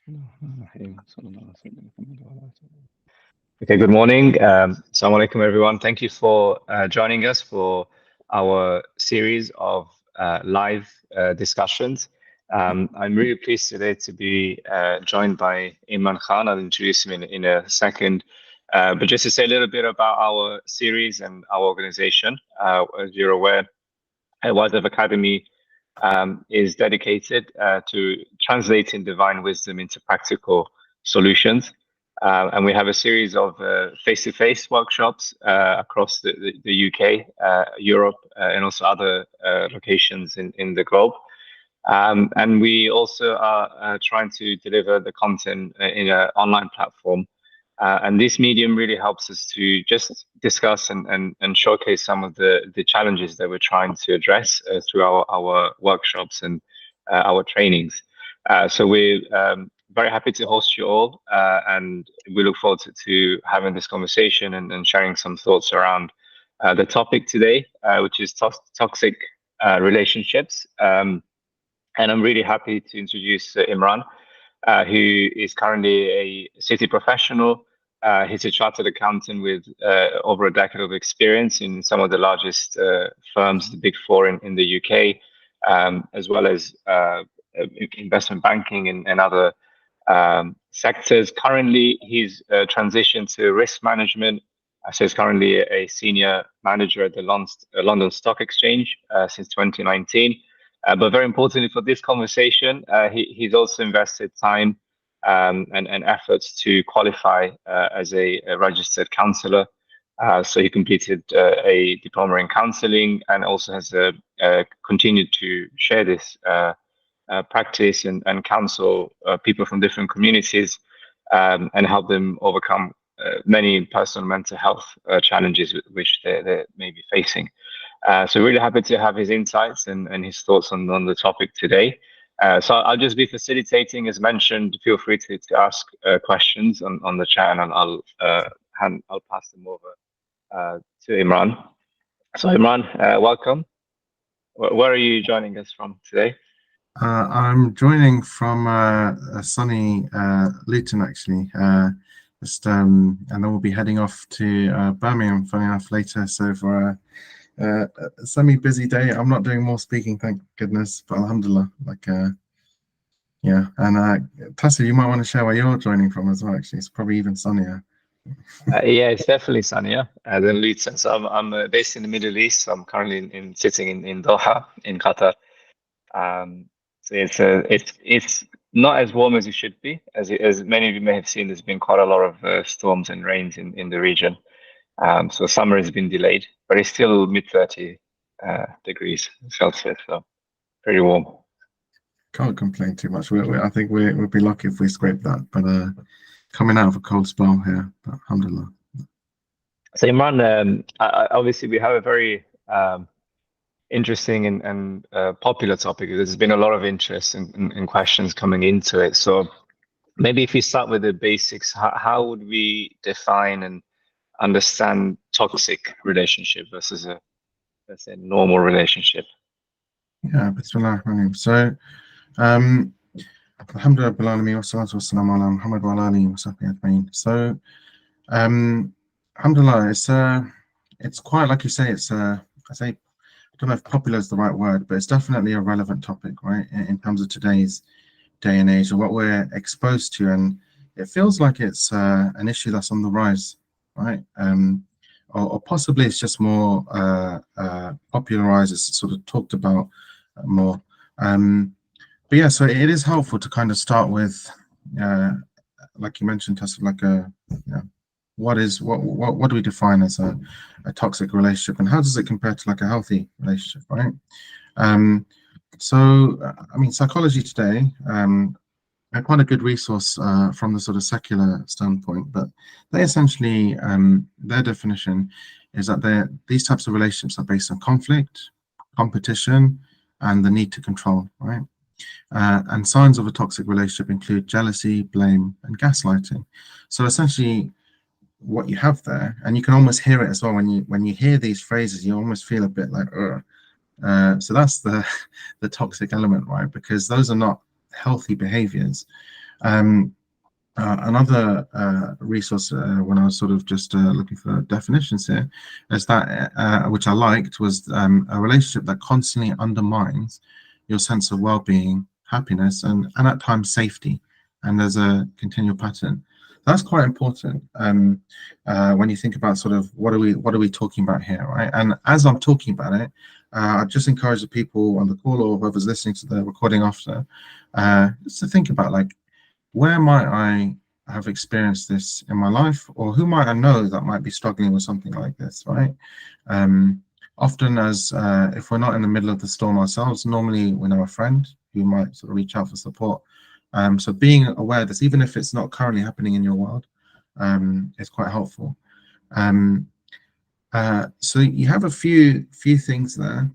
Okay, good morning. Assalamu alaikum, everyone. Thank you for joining us for our series of live discussions. I'm really pleased today to be joined by Imran Khan. I'll introduce him in a second. But just to say a little bit about our series and our organization, as you're aware, Wiselife Academy is dedicated to translating divine wisdom into practical solutions. And we have a series of face-to-face workshops across the UK, Europe, and also other locations in the globe. And we also are trying to deliver the content in an online platform. And this medium really helps us to just discuss and showcase some of the challenges that we're trying to address through our workshops and our trainings. So we're very happy to host you all, and we look forward to having this conversation and sharing some thoughts around the topic today, which is toxic relationships. And I'm really happy to introduce Imran, who is currently a city professional. He's a chartered accountant with over a decade of experience in some of the largest firms, the Big Four in the UK, as well as investment banking and other sectors. Currently, he's transitioned to risk management. So he's currently a senior manager at the London Stock Exchange since 2019. But very importantly for this conversation, he's also invested time and efforts to qualify as a registered counsellor. So he completed a diploma in counselling and also has continued to share this practice and counsel people from different communities and help them overcome many personal mental health challenges which they may be facing. So really happy to have his insights and his thoughts on the topic today. So I'll just be facilitating, as mentioned. Feel free to ask questions on the chat, and I'll pass them over to Imran. So Imran, welcome. Where are you joining us from today? I'm joining from a sunny Luton, actually. And then we'll be heading off to Birmingham, funny enough, later. So for a semi-busy day, I'm not doing more speaking, thank goodness. But alhamdulillah, yeah. And Tasif, you might want to share where you're joining from as well. Actually, it's probably even sunnier. Yeah, it's definitely sunnier than Luton. So I'm based in the Middle East. So I'm currently sitting in Doha, in Qatar. So it's not as warm as it should be, as many of you may have seen. There's been quite a lot of storms and rains in the region. So summer has been delayed, but it's still mid-30 degrees Celsius, so pretty warm. Can't complain too much. I think we'd be lucky if we scrape that. But coming out of a cold spell here, but alhamdulillah. So Imran, obviously we have a very interesting and popular topic. There's been a lot of interest and questions coming into it. So maybe if you start with the basics, how would we define and understand toxic relationship versus a, let's say, normal relationship? Yeah, bismillah. So, alhamdulillah, bil alamin, wassalatu wassalamu ala Muhammad wa ala alihi wa sahbihi ajma'in. So, alhamdulillah, it's quite, like you say, I don't know if popular is the right word, but it's definitely a relevant topic, right? In terms of today's day and age, and what we're exposed to, and it feels like it's an issue that's on the rise, right? Or possibly it's just more popularized, it's sort of talked about more. But yeah, so it is helpful to kind of start with, like you mentioned, Tasif, like what do we define as a toxic relationship, and how does it compare to like a healthy relationship, right? So I mean, Psychology Today, quite a good resource from the sort of secular standpoint, but they essentially, their definition is that these types of relationships are based on conflict, competition, and the need to control, right? And signs of a toxic relationship include jealousy, blame, and gaslighting. So essentially, what you have there, and you can almost hear it as well when you hear these phrases, you almost feel a bit like, so that's the toxic element, right? Because those are not healthy behaviors. Another resource when I was sort of just looking for definitions here is that, which I liked, was a relationship that constantly undermines your sense of well-being, happiness, and at times safety. And there's a continual pattern. That's quite important when you think about sort of what are we talking about here, right? And as I'm talking about it, I just encourage the people on the call or whoever's listening to the recording after, just to think about, like, where might I have experienced this in my life, or who might I know that might be struggling with something like this, right? Often, as if we're not in the middle of the storm ourselves, normally we know a friend who might sort of reach out for support. So being aware of this, even if it's not currently happening in your world, is quite helpful. So you have a few things there.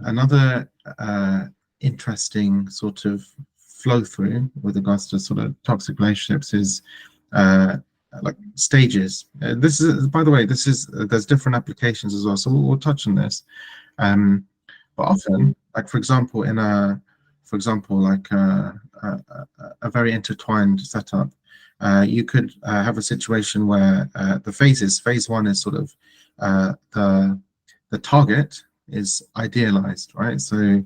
Another interesting sort of flow through with regards to sort of toxic relationships is like stages. This is, by the way, there's different applications as well, so we'll touch on this. But often, like for example, like a very intertwined setup, you could have a situation where phase one is sort of the target is idealized, right? So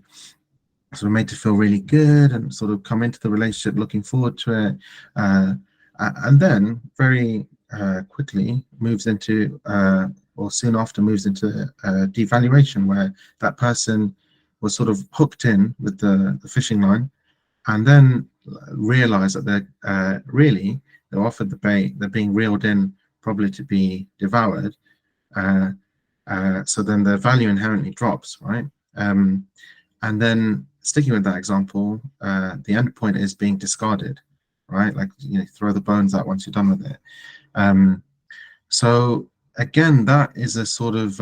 sort of made to feel really good and sort of come into the relationship looking forward to it, and then very quickly moves into or soon after moves into devaluation, where that person was sort of hooked in with the fishing line, and then realize that they're offered the bait, they're being reeled in probably to be devoured. So then the value inherently drops, right? And then sticking with that example, the end point is being discarded, right? Like, throw the bones out once you're done with it. So again, that is a sort of,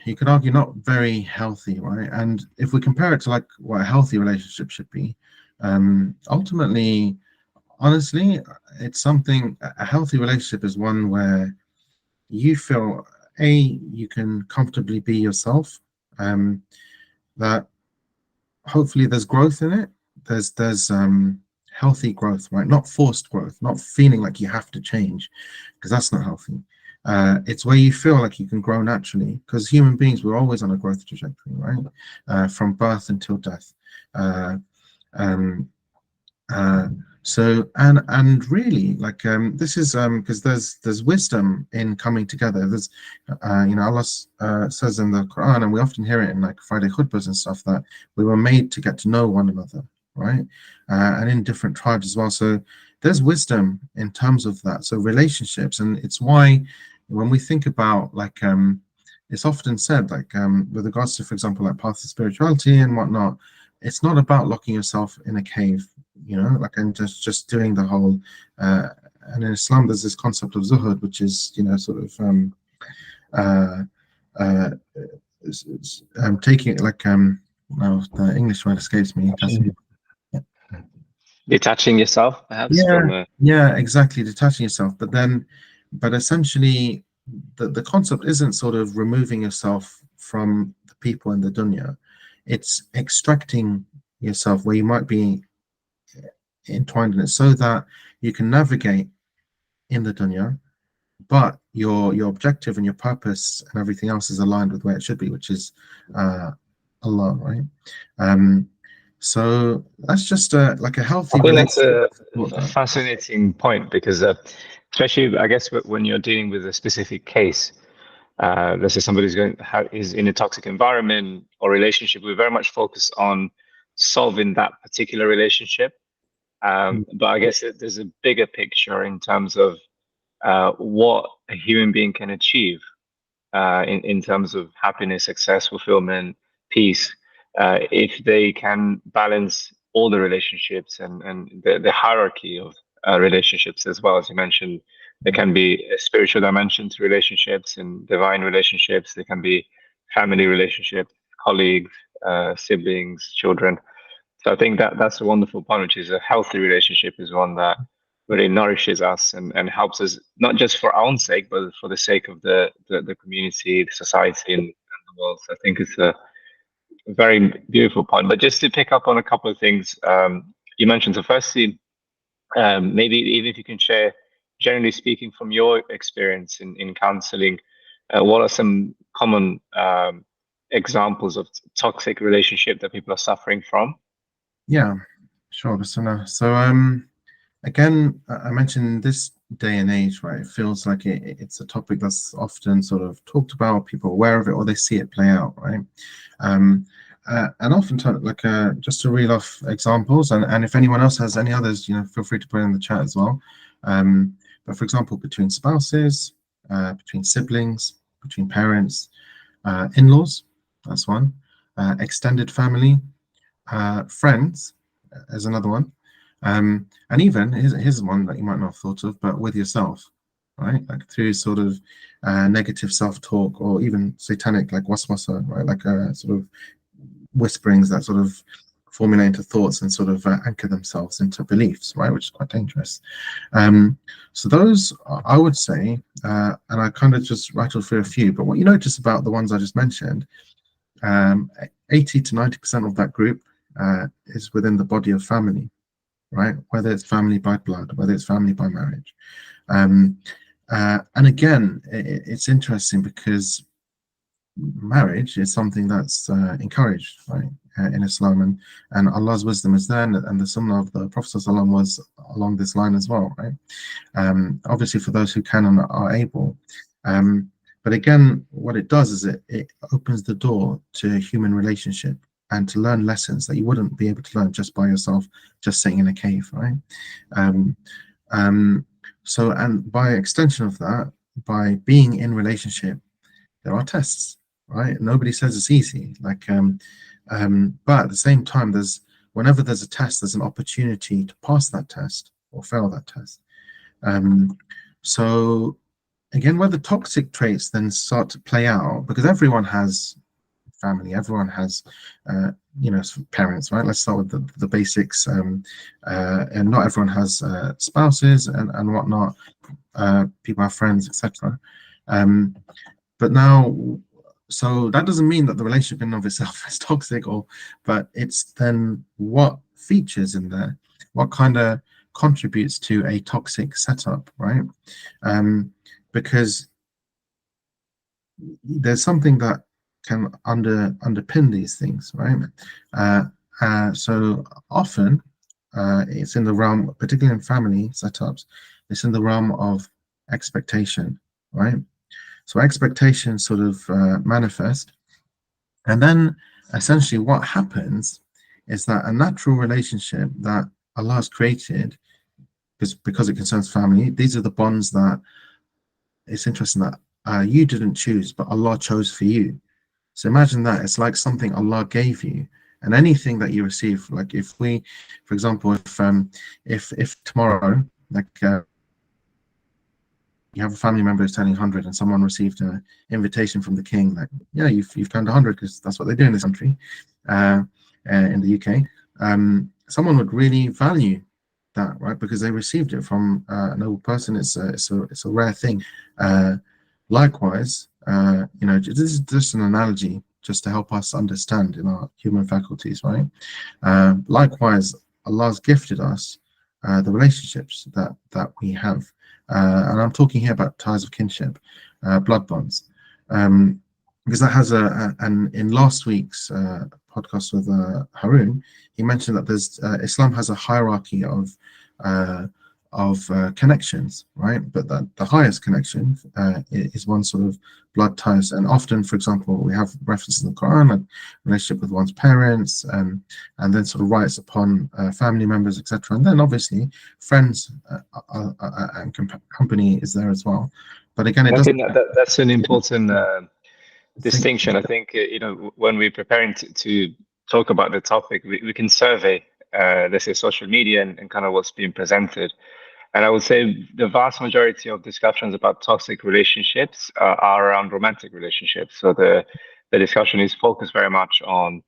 you could argue, not very healthy, right? And if we compare it to like what a healthy relationship should be, ultimately, honestly, it's something, a healthy relationship is one where you feel, you can comfortably be yourself, that hopefully there's growth in it. There's healthy growth, right? Not forced growth, not feeling like you have to change, because that's not healthy. It's where you feel like you can grow naturally, because human beings, we're always on a growth trajectory, right? From birth until death. So and really, like, this is because there's wisdom in coming together. There's Allah says in the Quran, and we often hear it in like Friday khutbahs and stuff, that we were made to get to know one another, right? And in different tribes as well. So there's wisdom in terms of that. So relationships, and it's why when we think about, like, it's often said, like, with regards to, for example, like paths of spirituality and whatnot, it's not about locking yourself in a cave, like, and just doing the whole. And in Islam, there's this concept of zuhud, which is, sort of taking it, like, now the English word escapes me. Detaching yourself, perhaps, from Yeah, exactly, detaching yourself. But essentially, the concept isn't sort of removing yourself from the people in the dunya. It's extracting yourself where you might be entwined in it, so that you can navigate in the dunya, but your objective and your purpose and everything else is aligned with where it should be, which is Allah, right? So that's just like a healthy I think that's relationship. a fascinating point, because especially, I guess, when you're dealing with a specific case, let's say somebody's is in a toxic environment or relationship, we very much focus on solving that particular relationship. But I guess there's a bigger picture in terms of what a human being can achieve in terms of happiness, success, fulfillment, peace, if they can balance all the relationships and the hierarchy of relationships as well. As you mentioned, there can be a spiritual dimension to relationships and divine relationships. There can be family relationships, colleagues, siblings, children. So I think that's a wonderful point, which is a healthy relationship is one that really nourishes us and helps us, not just for our own sake, but for the sake of the community, the society, and the world. So I think it's a very beautiful point. But just to pick up on a couple of things, you mentioned. So firstly, maybe even if you can share, generally speaking, from your experience in counseling, what are some common examples of toxic relationship that people are suffering from? Yeah, sure. So again, I mentioned this day and age, right? It feels like it's a topic that's often sort of talked about, people are aware of it, or they see it play out, right? Um, and oftentimes, like just to reel off examples, and if anyone else has any others, feel free to put it in the chat as well. But for example, between spouses, between siblings, between parents, in-laws, that's one, extended family, friends is another one. And even here's one that you might not have thought of, but with yourself, right? Like through sort of negative self-talk, or even satanic, like waswasa, right? Like sort of whisperings that sort of formulate into thoughts and sort of anchor themselves into beliefs, right? Which is quite dangerous. So those, I would say, and I kind of just rattled through a few, but what you notice about the ones I just mentioned, 80 to 90% of that group is within the body of family, right? Whether it's family by blood, whether it's family by marriage. And again, it's interesting because marriage is something that's encouraged, right, in Islam, and Allah's wisdom is there, and the sunnah of the Prophet ﷺ was along this line as well, right? Obviously, for those who can and are able. But again, what it does is it opens the door to human relationship and to learn lessons that you wouldn't be able to learn just by yourself, just sitting in a cave, right? So, and by extension of that, by being in relationship, there are tests, right? Nobody says it's easy. But at the same time, whenever there's a test, there's an opportunity to pass that test or fail that test. So again, where the toxic traits then start to play out, because everyone has family, everyone has parents, right? Let's start with the basics. And not everyone has spouses and whatnot. People have friends, etc. But now, so that doesn't mean that the relationship in and of itself is toxic, but it's then what features in there, what kind of contributes to a toxic setup, right? Because there's something that can underpin these things, right? So often it's in the realm, particularly in family setups, it's in the realm of expectation, right? So expectations sort of manifest, and then essentially what happens is that a natural relationship that Allah has created, because it concerns family, these are the bonds that it's interesting that you didn't choose, but Allah chose for you. So imagine that it's like something Allah gave you, and anything that you receive, like if we, for example, if tomorrow, like you have a family member who's turning 100 and someone received an invitation from the king, like, yeah, you've turned 100, because that's what they do in this country, in the UK. Someone would really value that, right? Because they received it from a noble person. It's a rare thing. Likewise, this is just an analogy just to help us understand in our human faculties, right? Likewise, Allah's gifted us the relationships that we have. And I'm talking here about ties of kinship, blood bonds, because that has and in last week's podcast with Harun, he mentioned that there's Islam has a hierarchy of connections, right? But that the highest connection is one sort of blood ties, and often, for example, we have references in the Quran, like relationship with one's parents, and then sort of rights upon family members, etc. And then obviously friends and company is there as well. But again, it doesn't. That's an important distinction. I think when we're preparing to talk about the topic, we can survey, let's say, social media and kind of what's being presented. And I would say the vast majority of discussions about toxic relationships are around romantic relationships. So the discussion is focused very much on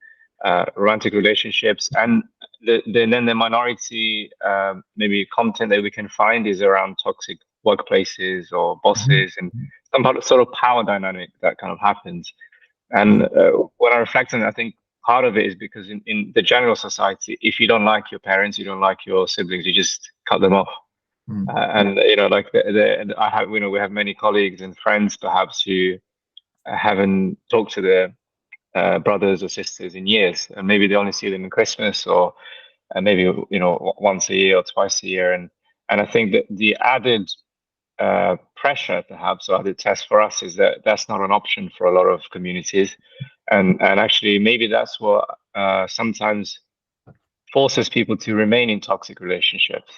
romantic relationships, and then the minority maybe content that we can find is around toxic workplaces or bosses, and some sort of power dynamic that kind of happens. And when I reflect on it, I think part of it is because in the general society, if you don't like your parents, you don't like your siblings, you just cut them off. And like I have, we have many colleagues and friends perhaps who haven't talked to their brothers or sisters in years, and maybe they only see them in Christmas or maybe once a year or twice a year, and I think that the added pressure perhaps or added test for us is that that's not an option for a lot of communities, and actually maybe that's what sometimes forces people to remain in toxic relationships.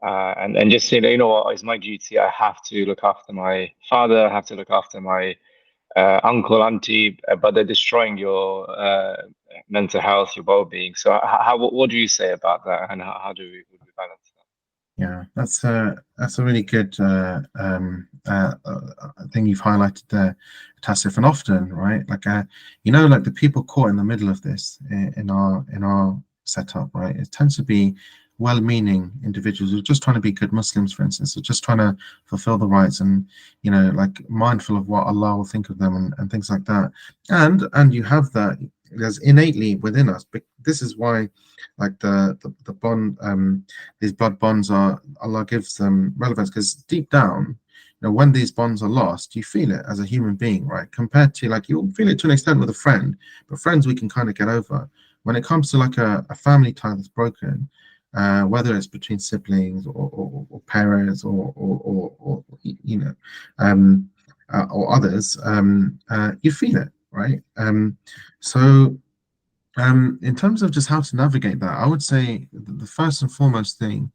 And just say, what, it's my duty. I have to look after my father. I have to look after my uncle, auntie, but they're destroying your mental health, your well-being. So, what do you say about that, and how do we balance that? Yeah, that's a really good thing you've highlighted there, Tasif. And often, right, like like the people caught in the middle of this in our setup, right, it tends to be well-meaning individuals who are just trying to be good Muslims, for instance, or just trying to fulfill the rights and like mindful of what Allah will think of them and things like that. And you have that, there's innately within us. But this is why, like the bond, these blood bonds are, Allah gives them relevance, because deep down, when these bonds are lost, you feel it as a human being, right? Compared to, like, you'll feel it to an extent with a friend, but friends we can kind of get over. When it comes to like a family tie that's broken, whether it's between siblings or parents or or others, you feel it, right? So in terms of just how to navigate that, I would say the first and foremost thing,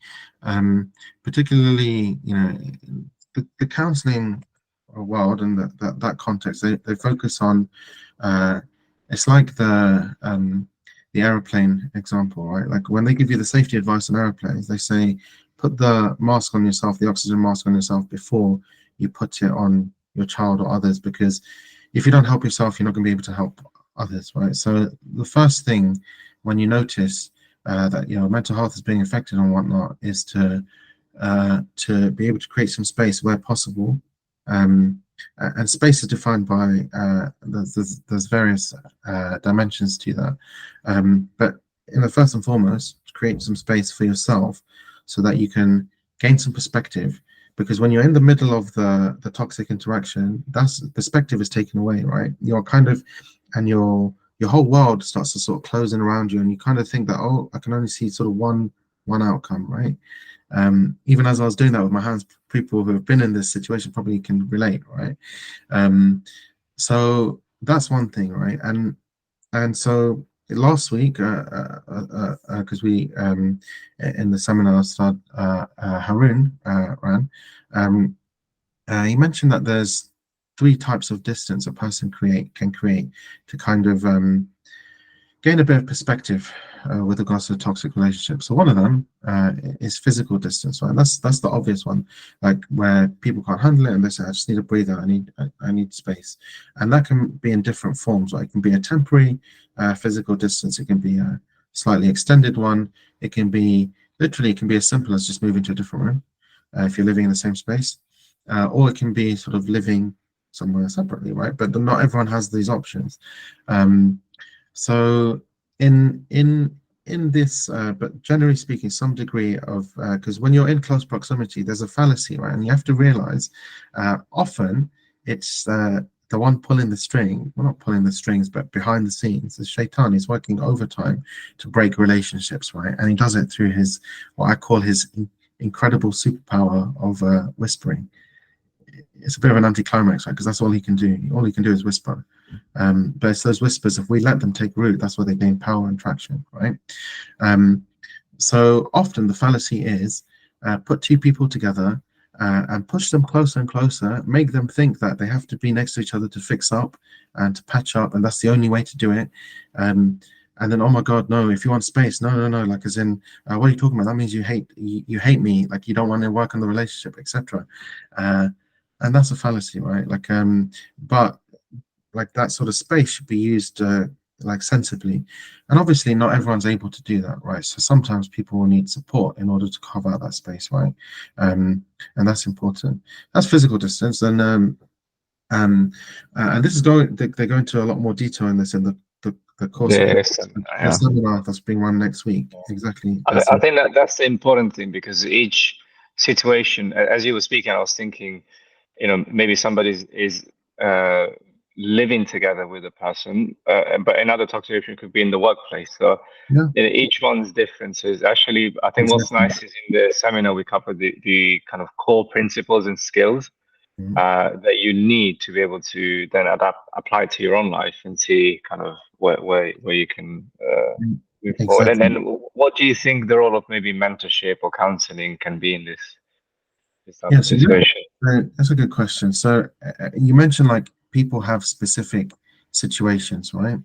particularly the counselling world and that context, they focus on it's like the aeroplane example, right? Like when they give you the safety advice on aeroplanes, they say put the mask on yourself, the oxygen mask on yourself before you put it on your child or others, because if you don't help yourself, you're not going to be able to help others, right? So the first thing when you notice that mental health is being affected and whatnot is to be able to create some space where possible. And space is defined by there's various dimensions to that, but first and foremost, create some space for yourself so that you can gain some perspective, because when you're in the middle of the toxic interaction, that's perspective is taken away, right? You're kind of, and your whole world starts to sort of close in around you, and you kind of think that, oh, I can only see sort of one outcome, right? Even as I was doing that with my hands, people who have been in this situation probably can relate, right? So that's one thing, right? And so last week, because we in the seminar Harun ran, he mentioned that there's 3 types of distance a person can create to kind of gain a bit of perspective with regards to toxic relationships. So one of them is physical distance, right? That's the obvious one, like where people can't handle it and they say, I just need a breather, I need space. And that can be in different forms, right? It can be a temporary physical distance, it can be a slightly extended one, it can be as simple as just moving to a different room if you're living in the same space, or it can be sort of living somewhere separately, right? But not everyone has these options. So in this, but generally speaking, some degree of, because when you're in close proximity, there's a fallacy, right? And you have to realize often it's the one pulling the string, well, not pulling the strings, but behind the scenes, the shaitan is working overtime to break relationships, right? And he does it through his, what I call his incredible superpower of whispering. It's a bit of an anticlimax, right? Because that's all he can do. All he can do is whisper. But it's those whispers, if we let them take root, that's where they gain power and traction, right? So often the fallacy is put 2 people together and push them closer and closer, make them think that they have to be next to each other to fix up and to patch up, and that's the only way to do it. And then, oh my God, no, if you want space, no, like as in, what are you talking about? That means you hate me, like you don't want to work on the relationship, etc. And that's a fallacy, right? Like, but like that sort of space should be used like sensibly, and obviously not everyone's able to do that, right? So sometimes people will need support in order to carve out that space, right? And that's important. That's physical distance, and this is they go into a lot more detail in this in the the course of Yes, the yeah. seminar that's being run next week. Exactly. I think that that's the important thing because each situation, as you were speaking, I was thinking, maybe somebody is uh, living together with a person, but another toxic relationship could be in the workplace. So Yeah, each one's different. So it's actually, I think what's exactly. nice is in the seminar we covered the kind of core principles and skills Mhm. that you need to be able to then apply to your own life and see kind of where you can move forward. And Exactly. then, what do you think the role of maybe mentorship or counseling can be in this type Yeah, of so situation? that's a good question. So you mentioned like people have specific situations, right?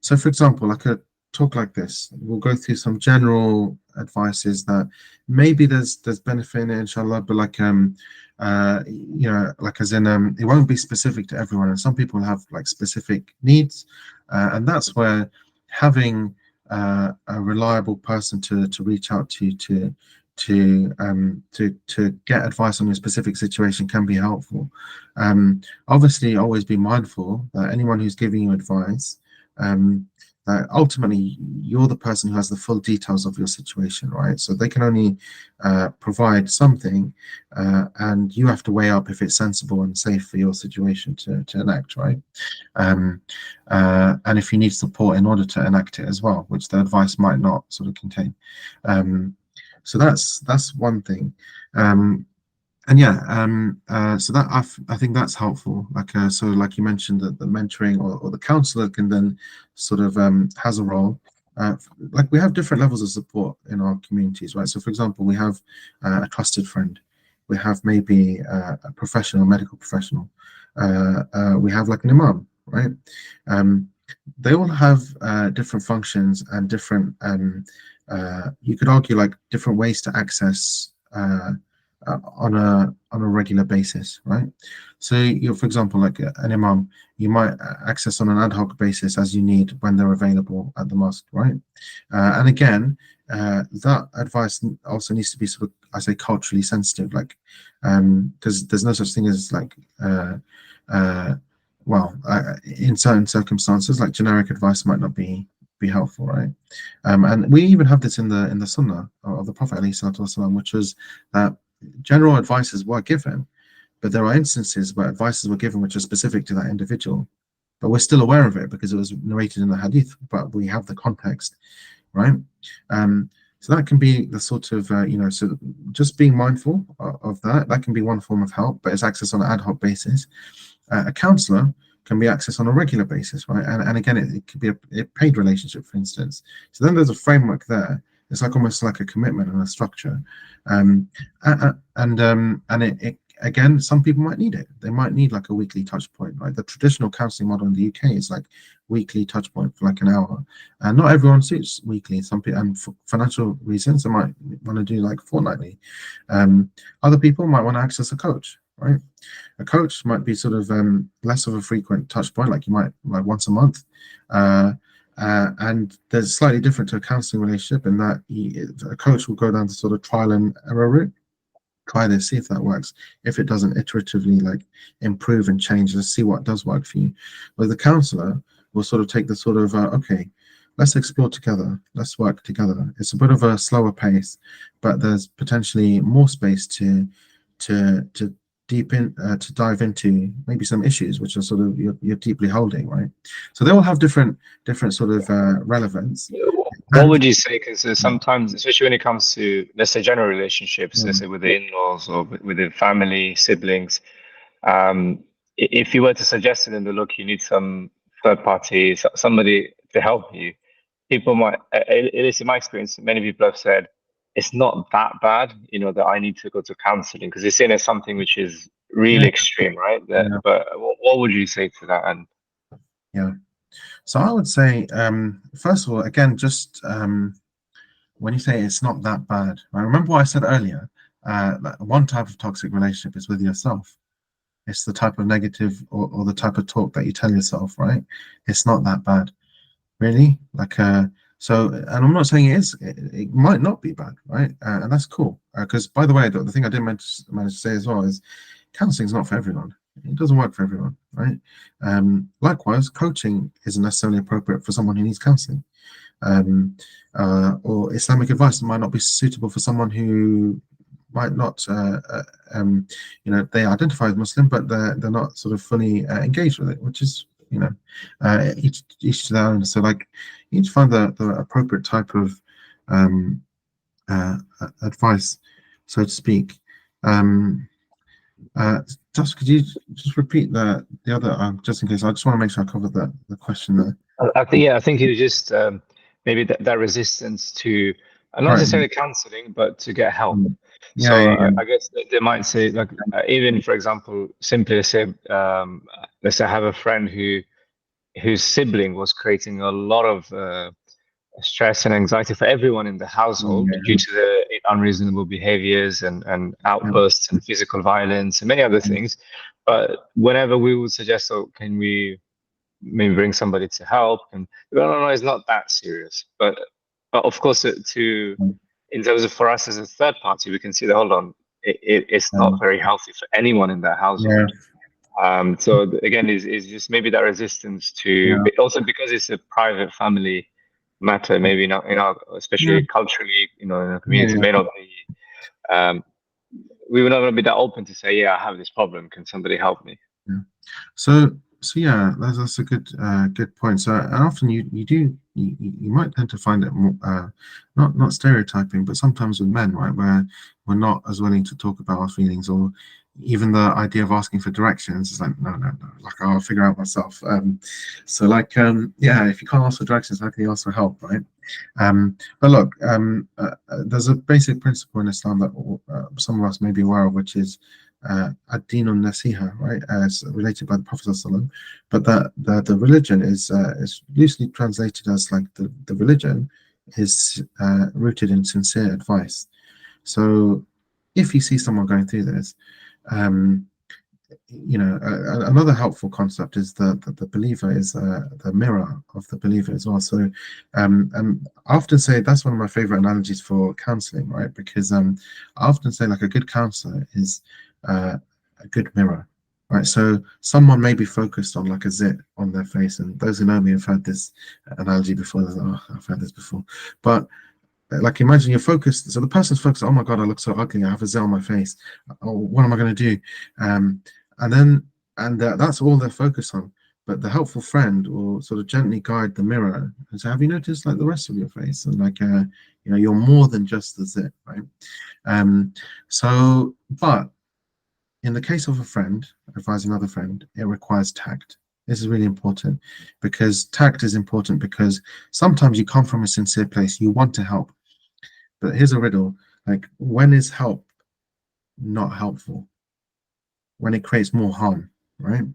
So for example, like a talk like this, we'll go through some general advices that maybe there's benefit in it, inshallah, but like like as in it won't be specific to everyone, and some people have like specific needs, and that's where having a reliable person to reach out to get advice on your specific situation can be helpful. Obviously, always be mindful that anyone who's giving you advice, um, ultimately you're the person who has the full details of your situation, right? So they can only provide something, and you have to weigh up if it's sensible and safe for your situation to enact, right? um, and if you need support in order to enact it as well, which the advice might not sort of contain. So that's one thing. Um, and yeah, so that I think that's helpful. Like so, like you mentioned, that the mentoring or the counselor can then sort of has a role. Like we have different levels of support in our communities, right? So, for example, we have a trusted friend, we have maybe a professional, medical professional, we have like an imam, right? Um, they all have different functions and different. You could argue like different ways to access. On a regular basis, right? So you, for example, like an imam, you might access on an ad hoc basis as you need when they're available at the mosque, right? And again, that advice also needs to be sort of, I say, culturally sensitive, like, because there's no such thing as like, uh, in certain circumstances, like generic advice might not be helpful, right? And we even have this in the Sunnah of the Prophet ﷺ, which was that general advices were given, but there are instances where advices were given which are specific to that individual, but we're still aware of it because it was narrated in the hadith, but we have the context, right? So that can be the sort of so just being mindful of that. That can be one form of help, but it's access on an ad hoc basis. A counselor can be accessed on a regular basis, right? And again, it could be a paid relationship, for instance. So then there's a framework there. It's like almost like a commitment and a structure. And it again, some people might need it. They might need like a weekly touch point. Like the traditional counseling model in the UK is like weekly touch point for like an hour. And not everyone suits weekly. Some people, and for financial reasons, they might want to do like fortnightly. Other people might want to access a coach, right? A coach might be sort of less of a frequent touch point, like you might like once a month. And there's slightly different to a counseling relationship in that a coach will go down the sort of trial and error route. Try this, see if that works. If it doesn't, iteratively like improve and change and see what does work for you. But the counselor will sort of take the sort of okay, let's explore together, let's work together. It's a bit of a slower pace, but there's potentially more space to deep in to dive into maybe some issues which are sort of you're deeply holding, right? So they all have different sort of relevance. What And would you say? Because sometimes, especially when it comes to, let's say, general relationships, let's say with the in-laws or with the family, siblings, if you were to suggest it in the look, you need some third party, somebody to help you. People might, at least in my experience, many people have said it's not that bad, that I need to go to counseling because it's seen as something which is yeah, really extreme, right? yeah, But what would you say to that? And yeah. So I would say, first of all, again, just when you say it's not that bad, I remember what I said earlier. That one type of toxic relationship is with yourself. It's the type of negative or the type of talk that you tell yourself, right? It's not that bad, really. Like, so, and I'm not saying it is. It might not be bad, right? And that's cool. Because by the way, the thing I didn't manage to say as well is counseling is not for everyone. It doesn't work for everyone, right? Likewise, coaching isn't necessarily appropriate for someone who needs counseling. Or Islamic advice might not be suitable for someone who might not, they identify as Muslim, but they're not sort of fully engaged with it, which is, each to their own. So like, you need to find the appropriate type of advice, so to speak. Just could you just repeat the other, just in case? I just want to make sure I covered the question there. I think you just maybe that resistance to not Right. necessarily counseling, but to get help. Yeah, So yeah. I guess they might say like even for example, simply say let's say I have a friend whose sibling was creating a lot of stress and anxiety for everyone in the household due to the unreasonable behaviors and outbursts and physical violence and many other things. But whenever we would suggest, oh, can we maybe bring somebody to help? And no, it's not that serious. But of course, in terms of for us as a third party, we can see that hold on, it's not very healthy for anyone in that household. So again, is just maybe that resistance to also because it's a private family matter, maybe not especially culturally, in a community may not be. We were not going to be that open to say, yeah, I have this problem. Can somebody help me? Yeah. So yeah, that's a good point. So and often you might tend to find it more, not stereotyping, but sometimes with men, right, where we're not as willing to talk about our feelings, or even the idea of asking for directions is like, no, like I'll figure out myself. So like, if you can't ask for directions, how can you ask for help, right? But look, there's a basic principle in Islam that some of us may be aware of, which is ad-din nasiha, right, as related by the Prophet ﷺ. But the religion is loosely translated as like the religion is rooted in sincere advice. So if you see someone going through this, another helpful concept is the believer is the mirror of the believer as well. So and I often say that's one of my favorite analogies for counseling, right? Because I often say like a good counselor is a good mirror, right? So someone may be focused on like a zit on their face, and those who know me have heard this analogy before. Like, oh, I've heard this before. But like imagine you're focused, so the person's focused, oh my god, I look so ugly, I have a zit on my face, oh, what am I going to do? That's all they're focused on. But the helpful friend will sort of gently guide the mirror and say, have you noticed like the rest of your face? And like you're more than just the zit, right? But in the case of a friend advising another friend, it requires tact. This is really important, because tact is important because sometimes you come from a sincere place, you want to help. But here's a riddle, like when is help not helpful? When it creates more harm, right?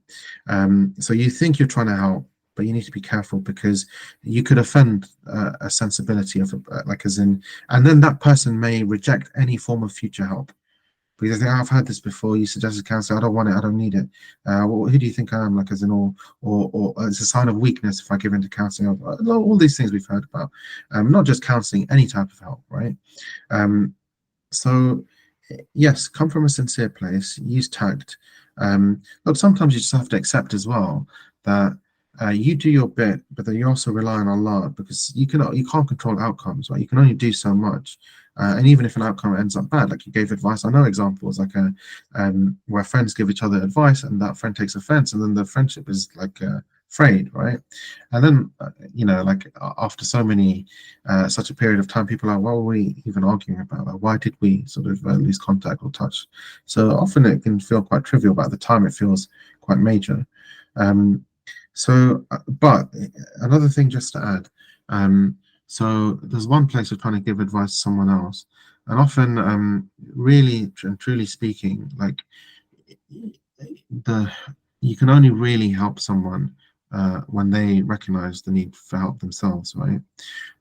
So you think you're trying to help, but you need to be careful, because you could offend a sensibility of like as in, and then that person may reject any form of future help. Because they think, I've had this before. You suggested counseling. I don't want it. I don't need it. Who do you think I am? Like, as in, or it's a sign of weakness if I give into counseling. All these things we've heard about. Not just counseling, any type of help, right? So, yes, come from a sincere place. Use tact. Look, sometimes you just have to accept as well that you do your bit, but then you also rely on Allah, because you can't control outcomes, right? You can only do so much. And even if an outcome ends up bad, like you gave advice, I know examples like where friends give each other advice and that friend takes offense, and then the friendship is like frayed, right? And then like after so many such a period of time, people are, what were we even arguing about? Like, why did we sort of lose contact or touch? So often it can feel quite trivial, but at the time it feels quite major. But another thing just to add, so there's one place of trying to give advice to someone else, and often, really and truly speaking, like you can only really help someone when they recognize the need for help themselves, right?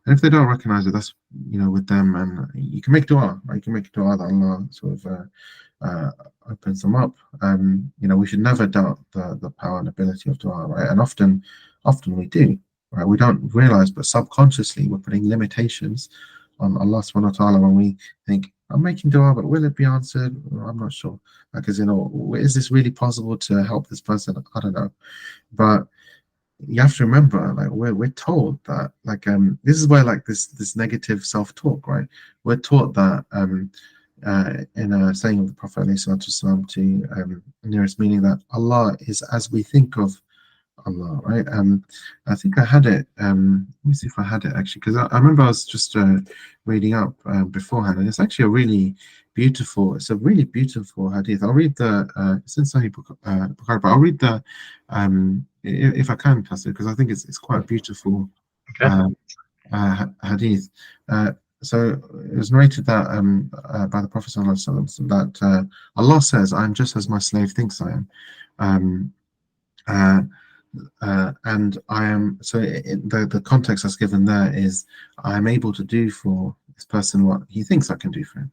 And if they don't recognize it, that's with them, and you can make dua, right? You can make dua that Allah sort of opens them up. We should never doubt the power and ability of dua, right? And often we do, right? We don't realize, but subconsciously we're putting limitations on Allah subhanahu wa ta'ala when we think, I'm making dua, but will it be answered? Well, I'm not sure. Because is this really possible to help this person? I don't know. But you have to remember, like we're told that, like this is where like this negative self-talk, right? We're taught that in a saying of the Prophet ﷺ to nearest meaning that Allah is as we think of Allah, right? I think I had it. Let me see if I had it actually, because I remember I was just reading up beforehand, and it's actually a really beautiful. It's a really beautiful hadith. I'll read the. It's in Sahih Bukhari, but I'll read the. If I can, Tasif, because I think it's quite a beautiful Okay. hadith. So it was narrated that by the Prophet ﷺ that Allah says, "I am just as my slave thinks I am." Um, uh, and I am the context that's given there is I am able to do for this person what he thinks I can do for him,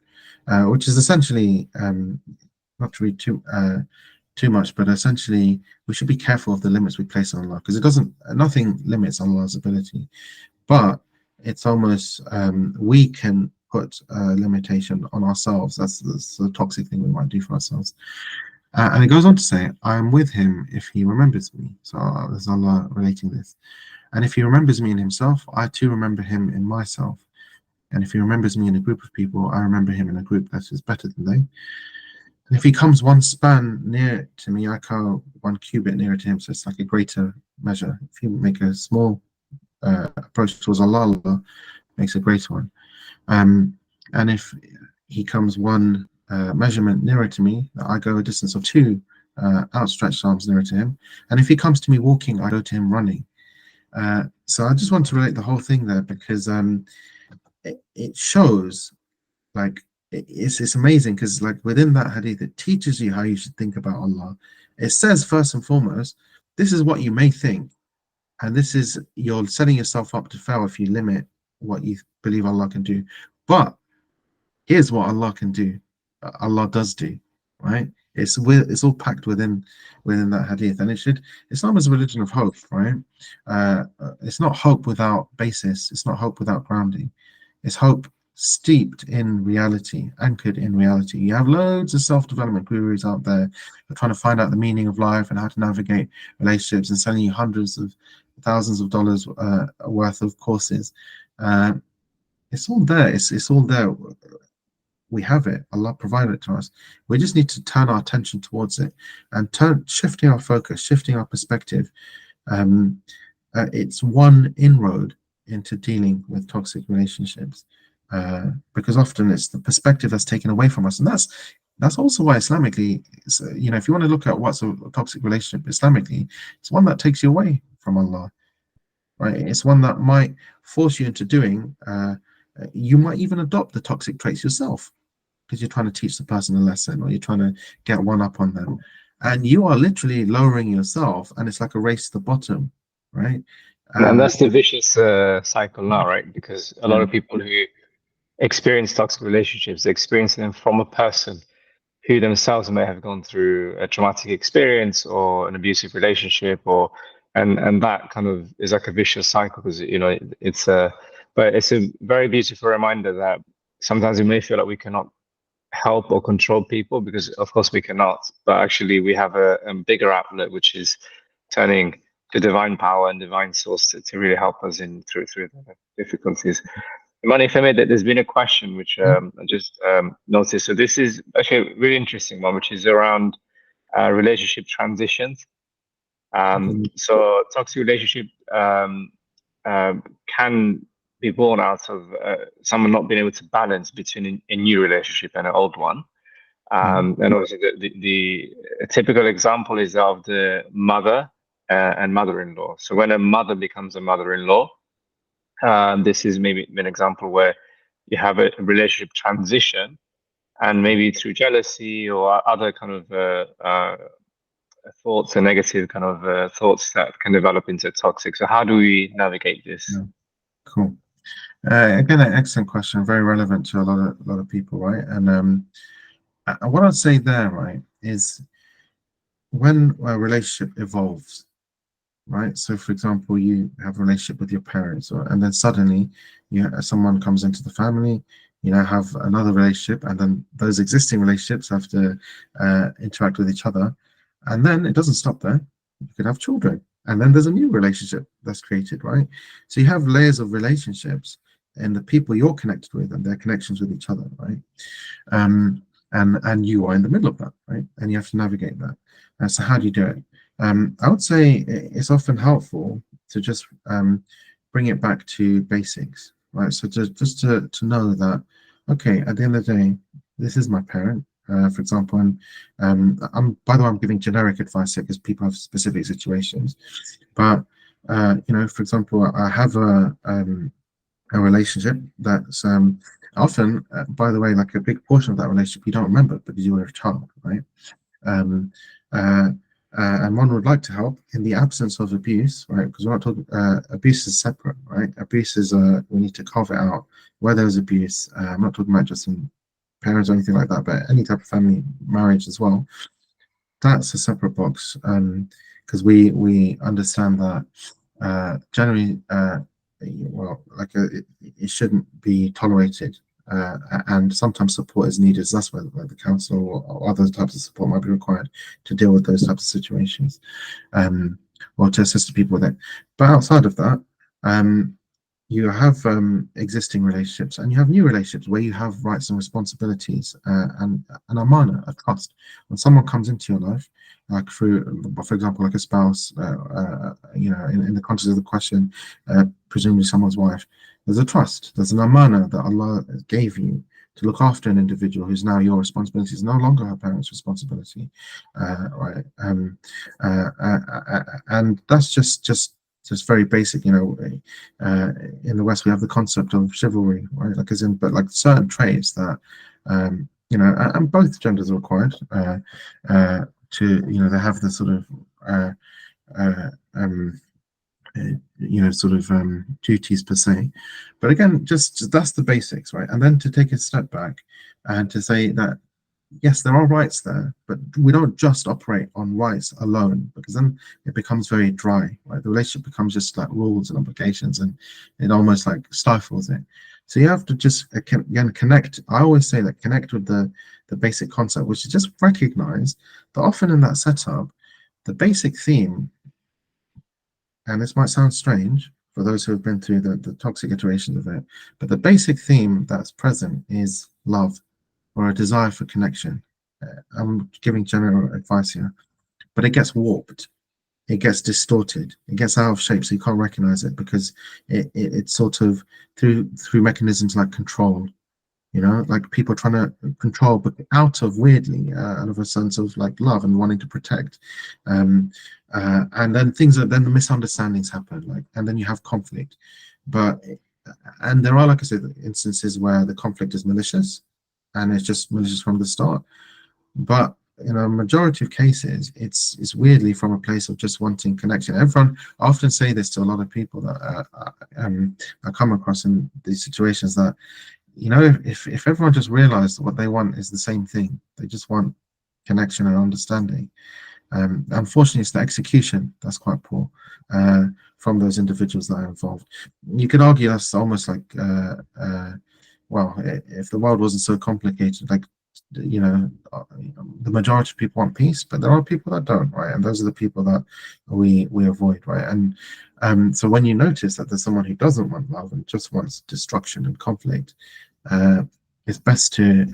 which is essentially not to read too much, but essentially we should be careful of the limits we place on Allah, because nothing limits Allah's ability, but it's almost we can put a limitation on ourselves. That's the toxic thing we might do for ourselves. And it goes on to say, I am with him if he remembers me. So there's Allah relating this. And if he remembers me in himself, I too remember him in myself. And if he remembers me in a group of people, I remember him in a group that is better than they. And if he comes one span near to me, I come one cubit nearer to him. So it's like a greater measure. If you make a small approach towards Allah, Allah makes a greater one. And if he comes one measurement nearer to me, I go a distance of two outstretched arms nearer to him. And if he comes to me walking, I go to him running. So I just want to relate the whole thing there, because it shows, like, it's amazing, because like within that hadith, it teaches you how you should think about Allah. It says first and foremost, this is what you may think, and this is, you're setting yourself up to fail if you limit what you believe Allah can do. But here's what Allah can do. Allah does do, right? It's all packed within that hadith, and Islam is a religion of hope, right? It's not hope without basis. It's not hope without grounding. It's hope steeped in reality, anchored in reality. You have loads of self-development gurus out there trying to find out the meaning of life and how to navigate relationships, and selling you hundreds of thousands of dollars worth of courses. It's all there. It's all there. We have it. Allah provided it to us. We just need to turn our attention towards it and shifting our focus, shifting our perspective. It's one inroad into dealing with toxic relationships, because often it's the perspective that's taken away from us, and that's also why Islamically, if you want to look at what's a toxic relationship Islamically, it's one that takes you away from Allah, right? It's one that might force you into doing. You might even adopt the toxic traits yourself, because you're trying to teach the person a lesson, or you're trying to get one up on them, and you are literally lowering yourself, and it's like a race to the bottom, right? And that's the vicious cycle now, right? Because a lot Yeah. of people who experience toxic relationships, they experience them from a person who themselves may have gone through a traumatic experience or an abusive relationship, and that kind of is like a vicious cycle, because but it's a very beautiful reminder that sometimes we may feel like we cannot help or control people, because of course we cannot, but actually we have a bigger outlet, which is turning to divine power and divine source to really help us through the difficulties. Imran, if I may, there's been a question which I just noticed. So this is actually a really interesting one, which is around relationship transitions. So toxic relationship can be born out of someone not being able to balance between a new relationship and an old one. And obviously, the typical example is of the mother and mother-in-law. So when a mother becomes a mother-in-law, this is maybe an example where you have a relationship transition, and maybe through jealousy or other kind of thoughts and negative kind of thoughts that can develop into toxic. So how do we navigate this? Yeah. Cool. Again, an excellent question, very relevant to a lot of people, right? And what I'd say there, right, is when a relationship evolves, right? So, for example, you have a relationship with your parents, and then suddenly, someone comes into the family. have another relationship, and then those existing relationships have to interact with each other, and then it doesn't stop there. You could have children, and then there's a new relationship that's created, right? So you have layers of relationships and the people you're connected with and their connections with each other, right? And you are in the middle of that, right? And you have to navigate that. So how do you do it? I would say it's often helpful to just bring it back to basics, right? So just to know that, okay, at the end of the day, this is my parent, for example, and by the way, I'm giving generic advice here because people have specific situations, but for example, I have a relationship that's often, by the way, like a big portion of that relationship you don't remember because you were a child, right? Um, uh, and one would like to help in the absence of abuse, right? Because we're not talking, abuse is separate, right? Abuse is, we need to carve it out. Where there's abuse, I'm not talking about just in parents or anything like that, but any type of family marriage as well. That's a separate box, because we understand that generally, well, like it shouldn't be tolerated, and sometimes support is needed. So that's where like the counsellor or other types of support might be required to deal with those types of situations, or to assist people with it. But outside of that, you have existing relationships and you have new relationships where you have rights and responsibilities, and an amana, a trust. When someone comes into your life, like through, for example, like a spouse, in the context of the question, presumably someone's wife, there's a trust, there's an amana that Allah gave you to look after an individual who's now your responsibility, is no longer her parents' responsibility, right? And that's just very basic, in the West we have the concept of chivalry, right? Like as in, but like certain traits that, and both genders are required to, they have the sort of, duties per se. But again, just that's the basics, right? And then to take a step back and to say that yes, there are rights there, but we don't just operate on rights alone, because then it becomes very dry, right? The relationship becomes just like rules and obligations, and it almost like stifles it. So you have to just again connect. I always say that connect with the basic concept, which is just recognize that often in that setup, the basic theme, and this might sound strange for those who have been through the toxic iterations of it, but the basic theme that's present is love, or a desire for connection. I'm giving general advice here, but it gets warped, it gets distorted, it gets out of shape, so you can't recognize it because it's sort of through mechanisms like control, like people trying to control, but out of weirdly, out of a sense of like love and wanting to protect, and then then the misunderstandings happen, like, and then you have conflict, and there are, like I said, instances where the conflict is malicious, and it's just malicious from the start. But in a majority of cases, it's weirdly from a place of just wanting connection. Everyone, I often say this to a lot of people that I come across in these situations, that if everyone just realized what they want is the same thing, they just want connection and understanding. Unfortunately, it's the execution that's quite poor from those individuals that are involved. You could argue that's almost like, well, if the world wasn't so complicated, like, the majority of people want peace, but there are people that don't, right? And those are the people that we avoid, right? And so when you notice that there's someone who doesn't want love and just wants destruction and conflict, it's best to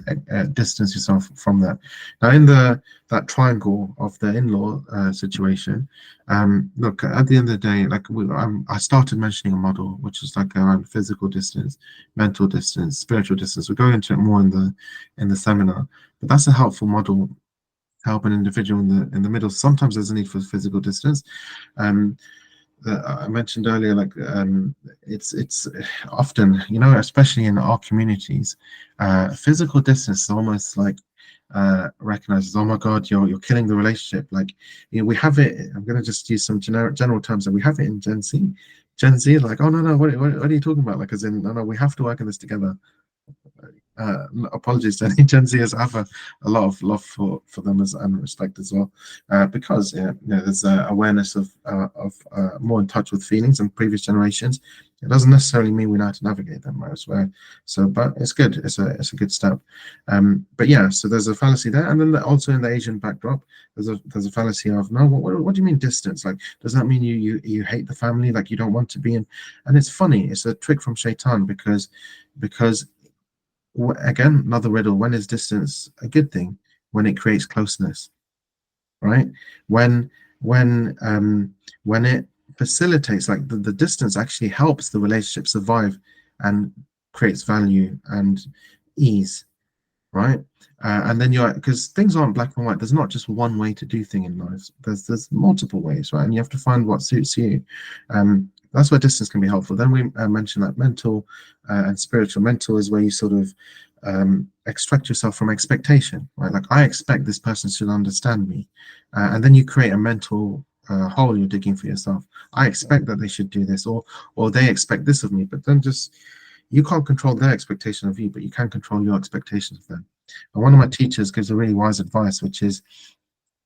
distance yourself from that. Now, in that triangle of the in-law situation, look, at the end of the day, like I started mentioning a model which is like around physical distance, mental distance, spiritual distance. We'll go into it more in the seminar, but that's a helpful model to help an individual in the middle. Sometimes there's a need for physical distance. I mentioned earlier, like it's often, especially in our communities, physical distance is almost like recognizes, oh my God, you're killing the relationship. Like, we have it. I'm going to just use some general terms, and we have it in Gen Z. Gen Z, like, oh no, what are you talking about? Like, as in, no, we have to work on this together. apologies to any Gen Zers. I have a lot of love for them as and respect as well, because there's awareness of more in touch with feelings than previous generations. It doesn't necessarily mean we know how to navigate them, right? So, but it's good. It's a good step. But yeah, so there's a fallacy there, and then also in the Asian backdrop, there's a fallacy of no. What do you mean distance? Like, does that mean you hate the family? Like you don't want to be in? And it's funny. It's a trick from Shaitan because again, another riddle. When is distance a good thing? When it creates closeness, right? When it facilitates, like the distance actually helps the relationship survive and creates value and ease, right? And then because things aren't black and white. There's not just one way to do thing in life. There's multiple ways, right? And you have to find what suits you. That's where distance can be helpful. Then we mentioned that mental and spiritual. Mental is where you sort of extract yourself from expectation, right? Like I expect this person should understand me, and then you create a mental hole you're digging for yourself. I expect that they should do this, or they expect this of me, but then just you can't control their expectation of you, but you can control your expectations of them. And one of my teachers gives a really wise advice, which is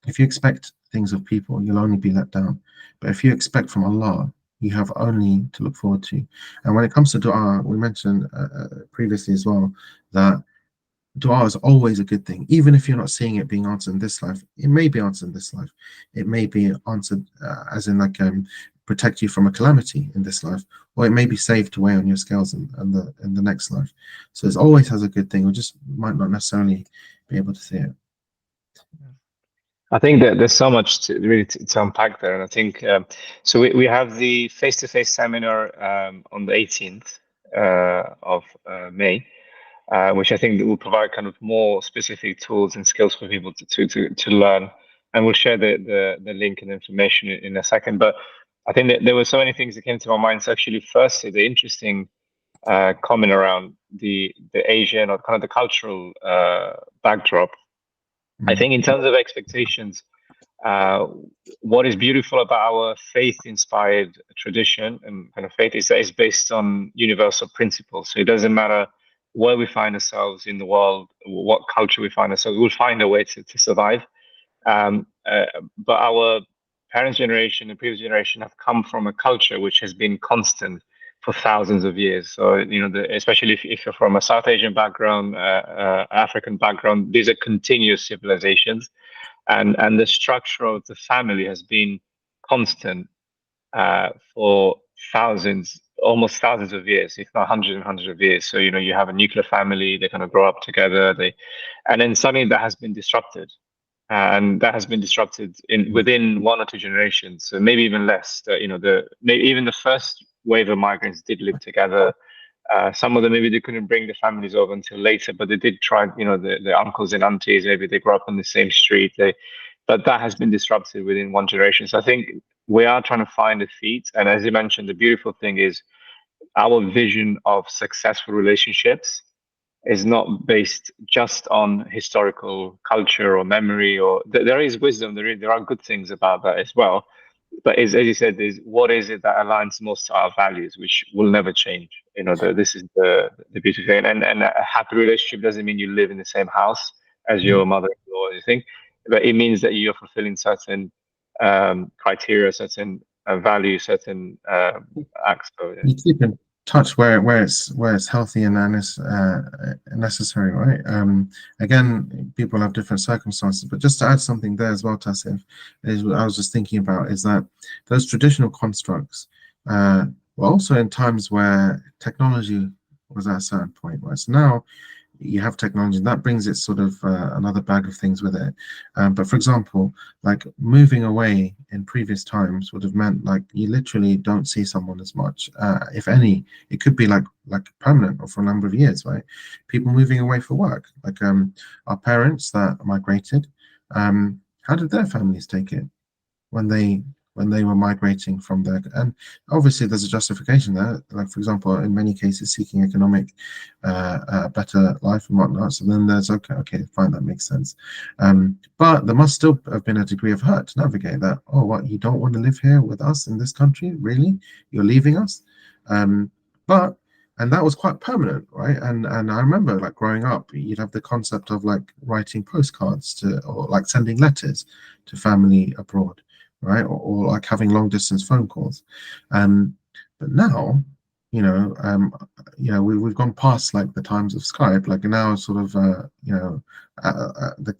if you expect things of people, you'll only be let down. But if you expect from Allah, you have only to look forward to. And when it comes to dua, we mentioned previously as well that dua is always a good thing. Even if you're not seeing it being answered in this life, it may be answered in this life. It may be answered as in like protect you from a calamity in this life, or it may be saved to weigh on your scales in the next life. So it always has a good thing. We just might not necessarily be able to see it. I think that there's so much to really to unpack there, and I think so. We have the face-to-face seminar on the 18th of May, which I think will provide kind of more specific tools and skills for people to learn, and we'll share the link and information in a second. But I think that there were so many things that came to my mind. So actually, firstly, the interesting comment around the Asian or kind of the cultural backdrop. I think in terms of expectations, what is beautiful about our faith-inspired tradition and kind of faith is that it's based on universal principles. So it doesn't matter where we find ourselves in the world, what culture we find ourselves, we'll find a way to survive. But our parents' generation and previous generation have come from a culture which has been constant for thousands of years. So, especially if you're from a South Asian background, African background, these are continuous civilizations. And the structure of the family has been constant for almost thousands of years, if not hundreds and hundreds of years. So, you have a nuclear family, they kind of grow up together, and then suddenly that has been disrupted. And that has been disrupted within 1 or 2 generations, so maybe even less. Maybe even the first wave of migrants did live together. Some of them maybe they couldn't bring the families over until later, but they did try. The uncles and aunties, maybe they grew up on the same street. But that has been disrupted within 1 generation. So I think we are trying to find a feat. And as you mentioned, the beautiful thing is our vision of successful relationships is not based just on historical culture or memory, or there is wisdom. There are good things about that as well. But as you said, what is it that aligns most to our values, which will never change. This is the beautiful thing. And a happy relationship doesn't mean you live in the same house as your mother-in-law or anything, but it means that you're fulfilling certain criteria, certain values, certain acts. You keep in touch where it's healthy and necessary, right? Again, people have different circumstances, but just to add something there as well, Tasif, is what I was just thinking about is that those traditional constructs were also in times where technology was at a certain point, right? So now you have technology, and that brings it sort of another bag of things with it. But for example, like moving away in previous times would have meant like you literally don't see someone as much, if any. It could be like permanent or for a number of years, right? People moving away for work, like our parents that migrated. How did their families take it when they were migrating from there? And obviously there's a justification there, like for example in many cases seeking economic better life and whatnot. So then there's okay, fine, that makes sense. But there must still have been a degree of hurt to navigate that. Oh, what, you don't want to live here with us in this country? Really? You're leaving us? But and that was quite permanent, right? And I remember like growing up, you'd have the concept of like writing postcards to, or like sending letters to family abroad, right? Or like having long distance phone calls. But now, you know, we've gone past like the times of Skype. Like now, sort of, the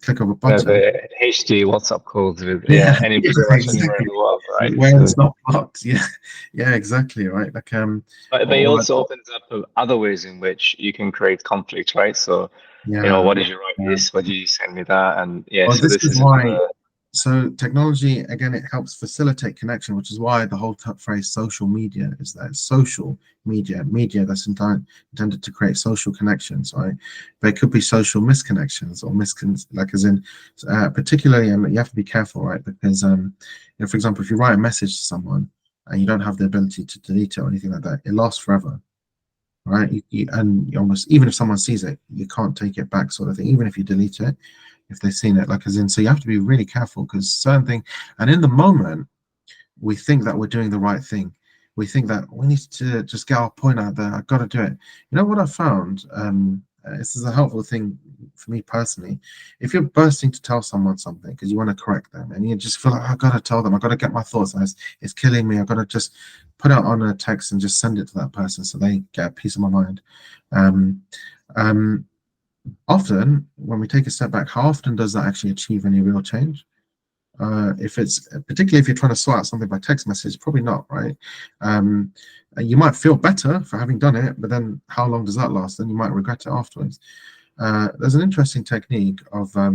click of a button. The HD WhatsApp calls with Yeah, any yeah, pretty much anywhere in exactly. the world, right? Where So, it's not blocked. Yeah, yeah, exactly. Right. Like but it or like, also opens up other ways in which you can create conflict, right? So, yeah. what did you write Yeah. this? What did you send me that? And yeah, Well, so this this is is why. another. So technology again, it helps facilitate connection, which is why the whole phrase "social media" is that it's social media that's intended to create social connections, right? But it could be social misconnections or like as in, particularly, and you have to be careful, right? Because for example, if you write a message to someone and you don't have the ability to delete it or anything like that, it lasts forever, right? And you almost, even if someone sees it, you can't take it back, sort of thing. Even if you delete it, if they've seen it, like as in, so you have to be really careful because certain thing, and in the moment, we think that we're doing the right thing. We think that we need to just get our point out there. I've got to do it. You know what I found? This is a helpful thing for me personally. If you're bursting to tell someone something because you want to correct them and you just feel like I've got to tell them, I've got to get my thoughts out, it's killing me. I've got to just put it on a text and just send it to that person so they get a piece of my mind. Um, um, Often, when we take a step back, how often does that actually achieve any real change? If it's particularly if you're trying to sort out something by text message, probably not, right? Um, you might feel better for having done it, but then how long does that last? Then you might regret it afterwards. There's an interesting technique of, I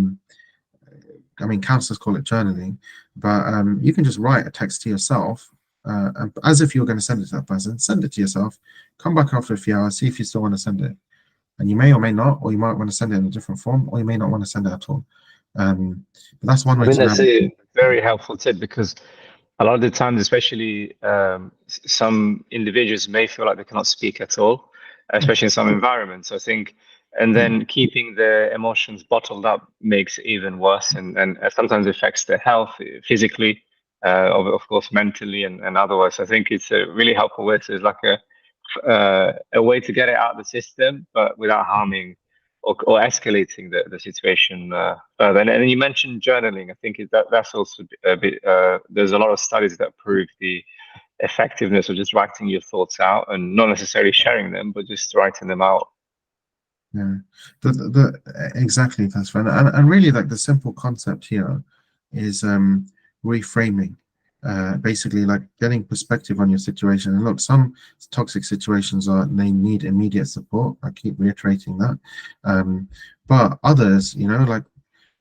mean, counselors call it journaling, but you can just write a text to yourself, and as if you're going to send it to that person. Send it to yourself. Come back after a few hours, see if you still want to send it, and you may or may not, or you might want to send it in a different form, or you may not want to send it at all. But that's one I way think to that's navigate. a very helpful tip because a lot of the times, especially some individuals may feel like they cannot speak at all, especially in some environments. I think, and Yeah. then keeping the emotions bottled up makes it even worse, and sometimes affects their health physically, of course, mentally, and otherwise. I think it's a really helpful way to, it's like a way to get it out of the system, but without harming or escalating the situation further. And you mentioned journaling. I think that's also a bit. There's a lot of studies that prove the effectiveness of just writing your thoughts out and not necessarily sharing them, but just writing them out. Yeah, exactly, that's fine. And really, like the simple concept here is reframing. Basically, like getting perspective on your situation. And look, some toxic situations are they need immediate support. I keep reiterating that. But others, like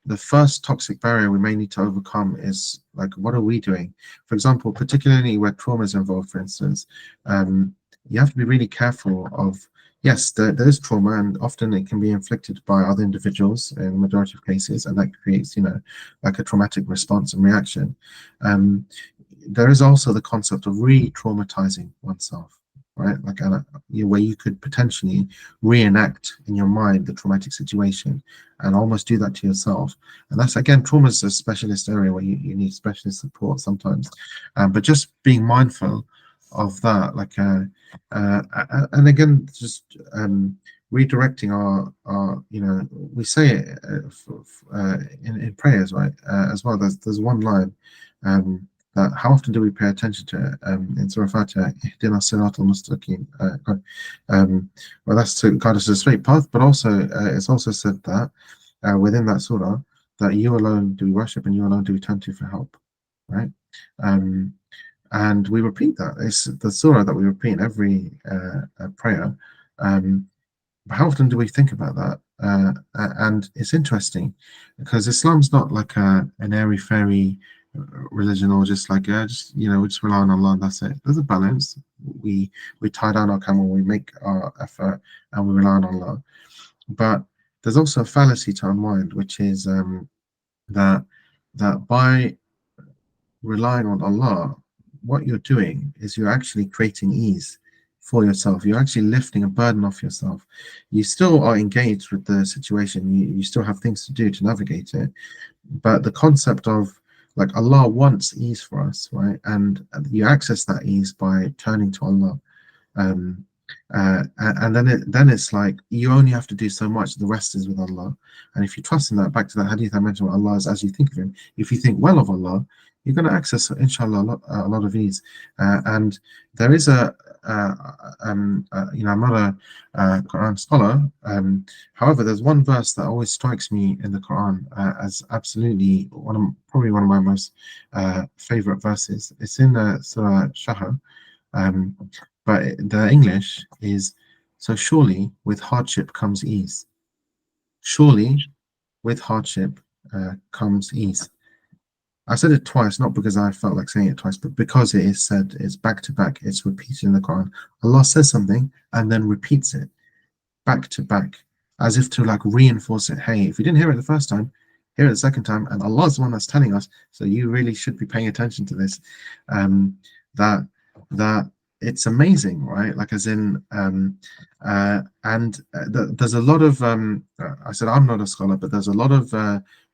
the first toxic barrier we may need to overcome is like, what are we doing? For example, particularly where trauma is involved, for instance, you have to be really careful of, yes, there is trauma, and often it can be inflicted by other individuals in the majority of cases, and that creates, like a traumatic response and reaction. There is also the concept of re-traumatizing oneself, right? Like where you could potentially reenact in your mind the traumatic situation and almost do that to yourself. And that's, again, trauma is a specialist area where you need specialist support sometimes. But just being mindful of that, like, and again, just redirecting our, we say it in prayers, right? As well, there's one line. That how often do we pay attention to it? In Surah Fatiha, Ihdina Sirat al-Mustaqim. Well, that's to guide us to the straight path, but also it's also said that within that surah, that you alone do we worship and you alone do we turn to for help, right? And we repeat that. It's the surah that we repeat in every prayer. How often do we think about that? And it's interesting because Islam's not like an airy fairy religion, or just like, we just rely on Allah and that's it. There's a balance. We tie down our camel, we make our effort, and we rely on Allah. But there's also a fallacy to our mind, which is that by relying on Allah, what you're doing is you're actually creating ease for yourself. You're actually lifting a burden off yourself. You still are engaged with the situation. You still have things to do to navigate it. But the concept of, like, Allah wants ease for us, right? And you access that ease by turning to Allah. And then it's like you only have to do so much. The rest is with Allah. And if you trust in that, back to that hadith I mentioned, Allah is as you think of Him. If you think well of Allah, you're going to access, inshallah, a lot of ease. And there is I'm not a Quran scholar. However, there's one verse that always strikes me in the Quran as absolutely probably one of my most favorite verses. It's in Surah Shahr. But the English is, so surely with hardship comes ease. Surely with hardship comes ease. I said it twice, not because I felt like saying it twice, but because it is said, it's back to back, it's repeated in the Quran. Allah says something and then repeats it back to back, as if to like reinforce it. Hey, if you didn't hear it the first time, hear it the second time, and Allah's the one that's telling us, so you really should be paying attention to this. That it's amazing, right? Like as in, there's a lot of, I said I'm not a scholar, but there's a lot of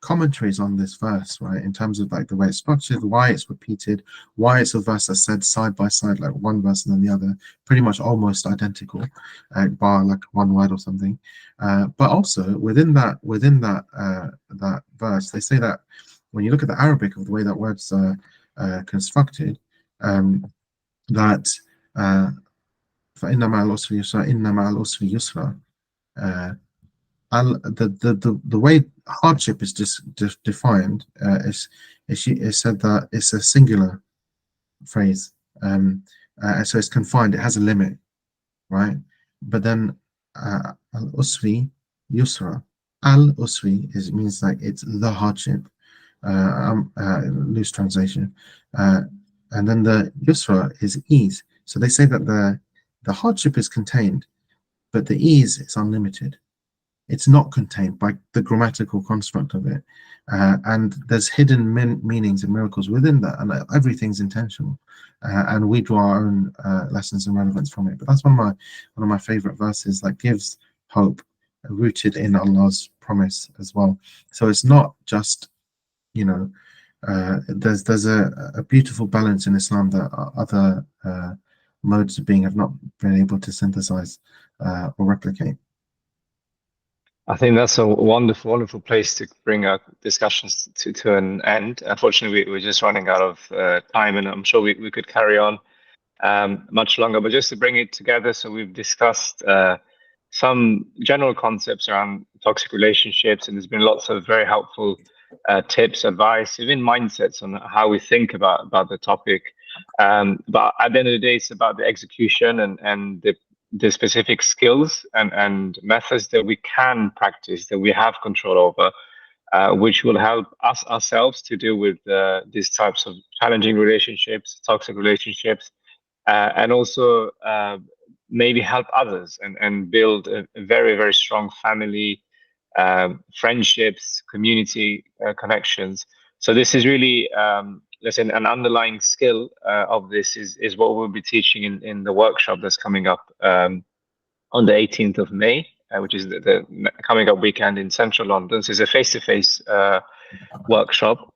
commentaries on this verse, right? In terms of like the way it's structured, why it's repeated, why it's a verse that's said side by side, like one verse and then the other, pretty much almost identical, bar like one word or something. But also within that that verse, they say that when you look at the Arabic of the way that words are constructed, that فَإِنَّ مَعَ الْعُسْرِ يُسْرًا إِنَّ مَعَ الْعُسْرِ يُسْرًا. The way hardship is defined is said that it's a singular phrase, so it's confined, it has a limit, right? But then al-usri yusra, al-usri means like it's the hardship, loose translation, and then the yusra is ease. So they say that the hardship is contained, but the ease is unlimited. It's not contained by the grammatical construct of it, and there's hidden meanings and miracles within that, and everything's intentional, and we draw our own lessons and relevance from it. But that's one of my favorite verses that gives hope, rooted in Allah's promise as well. So it's not just, there's a beautiful balance in Islam that other modes of being have not been able to synthesize or replicate. I think that's a wonderful, wonderful place to bring our discussions to an end. Unfortunately, we're just running out of time, and I'm sure we could carry on much longer. But just to bring it together, so we've discussed some general concepts around toxic relationships, and there's been lots of very helpful tips, advice, even mindsets on how we think about the topic. But at the end of the day, it's about the execution and the specific skills and methods that we can practice, that we have control over, which will help us ourselves to deal with these types of challenging relationships, toxic relationships, and also maybe help others and build a very, very strong family, friendships, community connections. So this is really, let's say, an underlying skill of this is what we'll be teaching in the workshop that's coming up on the 18th of May, which is the coming up weekend in central London. So it's a face-to-face workshop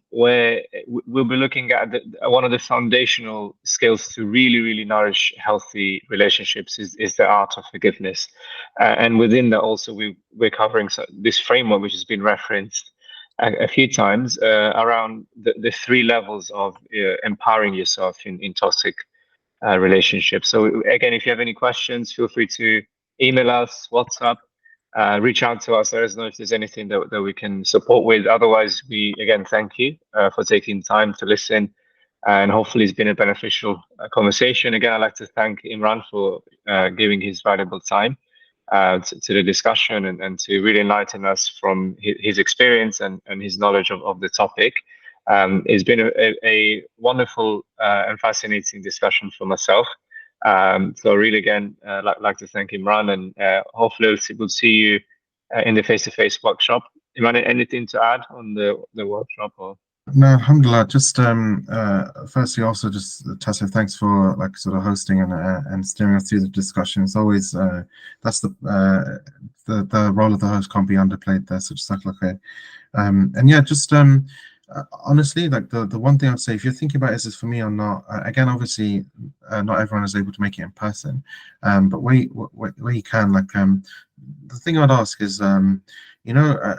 where we'll be looking at one of the foundational skills to really, really nourish healthy relationships is the art of forgiveness. And within that also, we're covering this framework, which has been referenced a few times around the three levels of empowering yourself in toxic relationships. So again, if you have any questions, feel free to email us, WhatsApp, reach out to us. Let us know if there's anything that we can support with. Otherwise, we again thank you for taking time to listen, and hopefully it's been a beneficial conversation. Again, I'd like to thank Imran for giving his valuable time to the discussion and to really enlighten us from his experience and his knowledge of the topic. It's been a wonderful and fascinating discussion for myself. So really, again, like to thank Imran, and hopefully we'll see you in the face-to-face workshop. Imran, anything to add on the workshop? Or? No, alhamdulillah. Just firstly, also just Tasif, thanks for like sort of hosting and steering us through the discussion. It's always that's the role of the host can't be underplayed there. So just like and yeah, just honestly, like the one thing I'd say, if you're thinking about is this for me or not, again, obviously, not everyone is able to make it in person, but where you can, like, the thing I'd ask is, you know,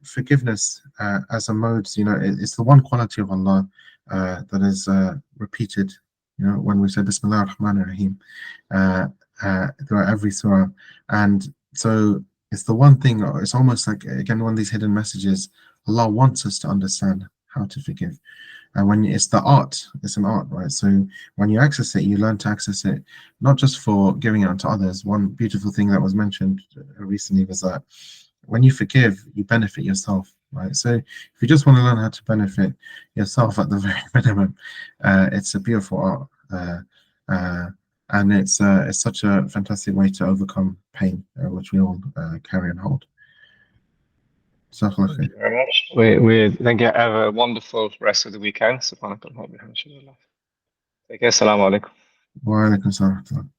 forgiveness as a mode, you know, it's the one quality of Allah that is repeated, you know, when we say Bismillah ar-Rahman ar-Rahim throughout every surah. And so it's the one thing, it's almost like, again, one of these hidden messages. Allah wants us to understand how to forgive. And when it's the art, it's an art, right? So when you access it, you learn to access it, not just for giving it to others. One beautiful thing that was mentioned recently was that when you forgive, you benefit yourself, right? So if you just want to learn how to benefit yourself at the very minimum, it's a beautiful art. And it's such a fantastic way to overcome pain, which we all carry and hold. Thank you very much. We thank you. Have a wonderful rest of the weekend. Subhanakallah wa bihamdika. Take care. Assalamu alaikum. Wa alaikum salam.